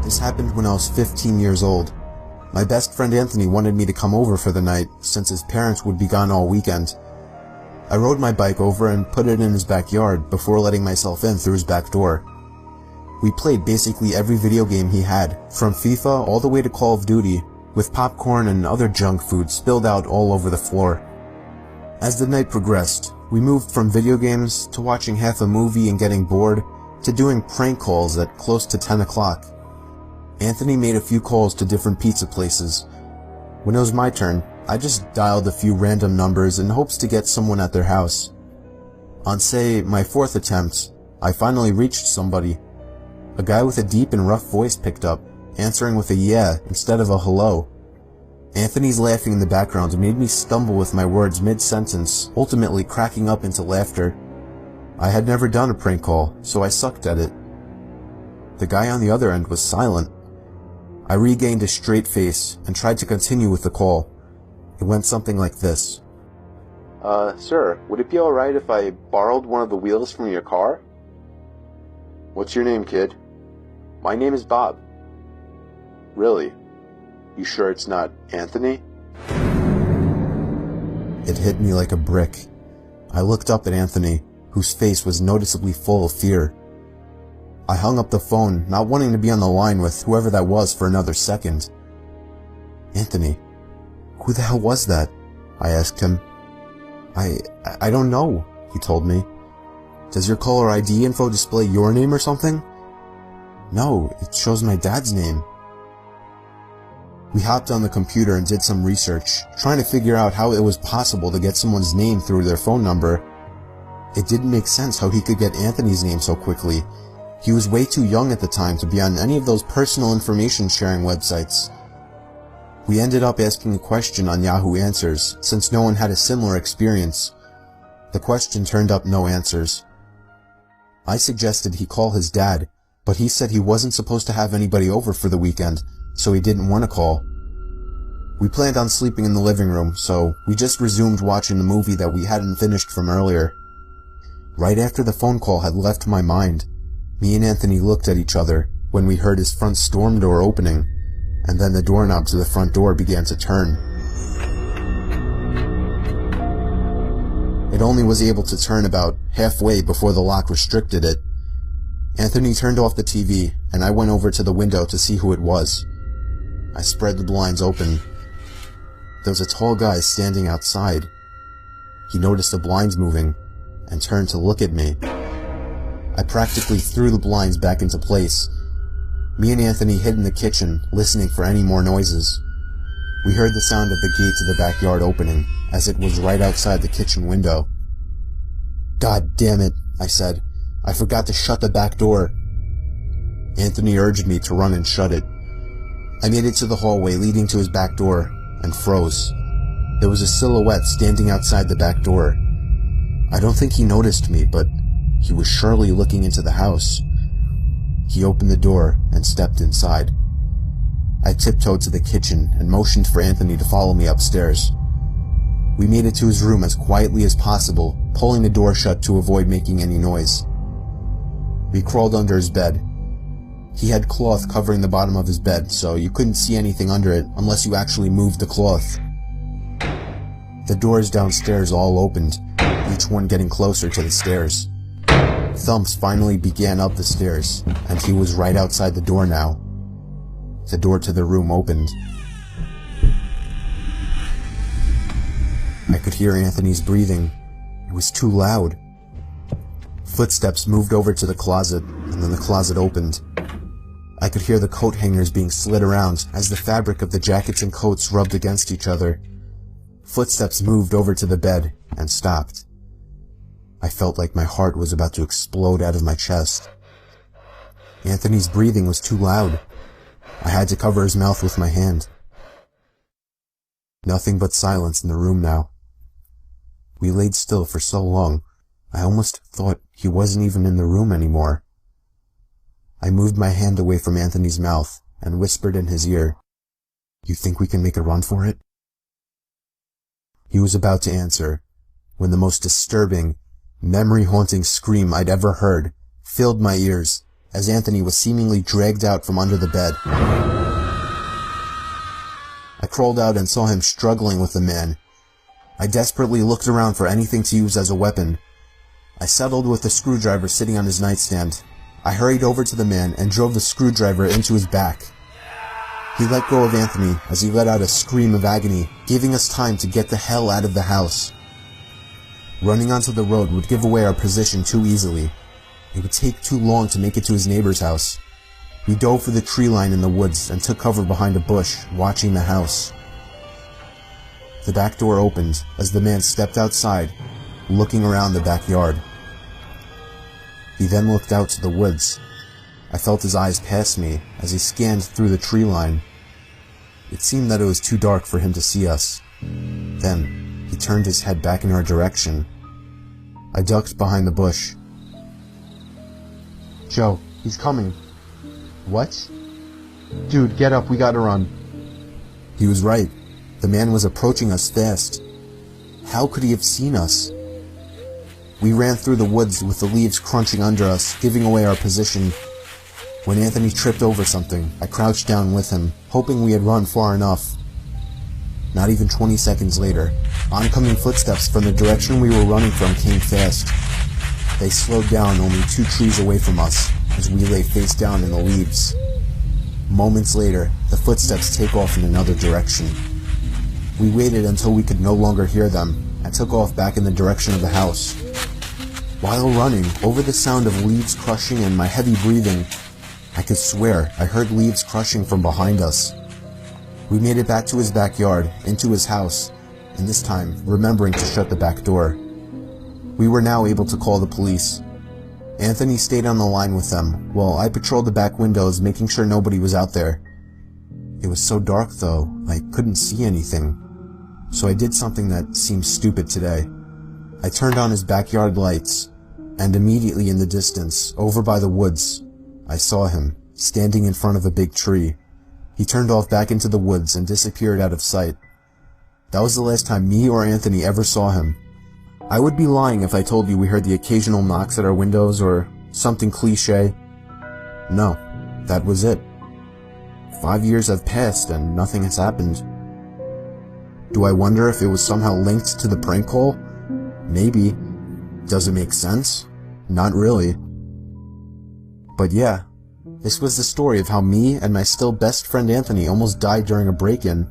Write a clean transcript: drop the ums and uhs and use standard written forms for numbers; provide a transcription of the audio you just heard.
This happened when I was 15 years old. My best friend Anthony wanted me to come over for the night, since his parents would be gone all weekend. I rode my bike over and put it in his backyard before letting myself in through his back door. We played basically every video game he had, from FIFA all the way to Call of Duty, with popcorn and other junk food spilled out all over the floor. As the night progressed, we moved from video games to watching half a movie and getting bored, to doing prank calls at close to 10 o'clock. Anthony made a few calls to different pizza places. When it was my turn, I just dialed a few random numbers in hopes to get someone at their house. On, say, my fourth attempt, I finally reached somebody. A guy with a deep and rough voice picked up, answering with a yeah instead of a hello. Anthony's laughing in the background made me stumble with my words mid-sentence, ultimately cracking up into laughter. I had never done a prank call, so I sucked at it. The guy on the other end was silent. I regained a straight face and tried to continue with the call. It went something like this. Sir, would it be alright if I borrowed one of the wheels from your car? What's your name, kid? My name is Bob. Really? You sure it's not Anthony? It hit me like a brick. I looked up at Anthony, whose face was noticeably full of fear. I hung up the phone, not wanting to be on the line with whoever that was for another second. Anthony, who the hell was that? I asked him. I don't know, he told me. Does your caller ID info display your name or something? No, it shows my dad's name. We hopped on the computer and did some research, trying to figure out how it was possible to get someone's name through their phone number. It didn't make sense how he could get Anthony's name so quickly. He was way too young at the time to be on any of those personal information sharing websites. We ended up asking a question on Yahoo Answers, since no one had a similar experience. The question turned up no answers. I suggested he call his dad, but he said he wasn't supposed to have anybody over for the weekend, so he didn't want to call. We planned on sleeping in the living room, so we just resumed watching the movie that we hadn't finished from earlier. Right after the phone call had left my mind, me and Anthony looked at each other when we heard his front storm door opening, and then the doorknob to the front door began to turn. It only was able to turn about halfway before the lock restricted it. Anthony turned off the TV, and I went over to the window to see who it was. I spread the blinds open. There was a tall guy standing outside. He noticed the blinds moving, and turned to look at me. I practically threw the blinds back into place. Me and Anthony hid in the kitchen, listening for any more noises. We heard the sound of the gate to the backyard opening, as it was right outside the kitchen window. God damn it, I said. I forgot to shut the back door. Anthony urged me to run and shut it. I made it to the hallway leading to his back door, and froze. There was a silhouette standing outside the back door. I don't think he noticed me, but he was surely looking into the house. He opened the door and stepped inside. I tiptoed to the kitchen and motioned for Anthony to follow me upstairs. We made it to his room as quietly as possible, pulling the door shut to avoid making any noise. We crawled under his bed. He had cloth covering the bottom of his bed, so you couldn't see anything under it unless you actually moved the cloth. The doors downstairs all opened, each one getting closer to the stairs. Thumps finally began up the stairs, and he was right outside the door now. The door to the room opened. I could hear Anthony's breathing. It was too loud. Footsteps moved over to the closet, and then the closet opened. I could hear the coat hangers being slid around as the fabric of the jackets and coats rubbed against each other. Footsteps moved over to the bed and stopped. I felt like my heart was about to explode out of my chest. Anthony's breathing was too loud. I had to cover his mouth with my hand. Nothing but silence in the room now. We laid still for so long, I almost thought he wasn't even in the room anymore. I moved my hand away from Anthony's mouth and whispered in his ear, "You think we can make a run for it?" He was about to answer when the most disturbing, memory-haunting scream I'd ever heard filled my ears as Anthony was seemingly dragged out from under the bed. I crawled out and saw him struggling with the man. I desperately looked around for anything to use as a weapon. I settled with the screwdriver sitting on his nightstand. I hurried over to the man and drove the screwdriver into his back. He let go of Anthony as he let out a scream of agony, giving us time to get the hell out of the house. Running onto the road would give away our position too easily. It would take too long to make it to his neighbor's house. We dove for the tree line in the woods and took cover behind a bush, watching the house. The back door opened as the man stepped outside, looking around the backyard. He then looked out to the woods. I felt his eyes pass me as he scanned through the tree line. It seemed that it was too dark for him to see us. Then, he turned his head back in our direction. I ducked behind the bush. "Joe, he's coming." "What?" "Dude, get up, we gotta run." He was right. The man was approaching us fast. How could he have seen us? We ran through the woods with the leaves crunching under us, giving away our position. When Anthony tripped over something, I crouched down with him, hoping we had run far enough. Not even 20 seconds later, oncoming footsteps from the direction we were running from came fast. They slowed down only 2 trees away from us, as we lay face down in the leaves. Moments later, the footsteps take off in another direction. We waited until we could no longer hear them, and took off back in the direction of the house. While running, over the sound of leaves crushing and my heavy breathing, I could swear I heard leaves crushing from behind us. We made it back to his backyard, into his house, and this time remembering to shut the back door. We were now able to call the police. Anthony stayed on the line with them, while I patrolled the back windows, making sure nobody was out there. It was so dark though, I couldn't see anything. So I did something that seems stupid today. I turned on his backyard lights, and immediately in the distance, over by the woods, I saw him, standing in front of a big tree. He turned off back into the woods and disappeared out of sight. That was the last time me or Anthony ever saw him. I would be lying if I told you we heard the occasional knocks at our windows or something cliche. No, that was it. 5 years have passed and nothing has happened. Do I wonder if it was somehow linked to the prank call? Maybe. Does it make sense? Not really. But yeah, this was the story of how me and my still best friend Anthony almost died during a break-in.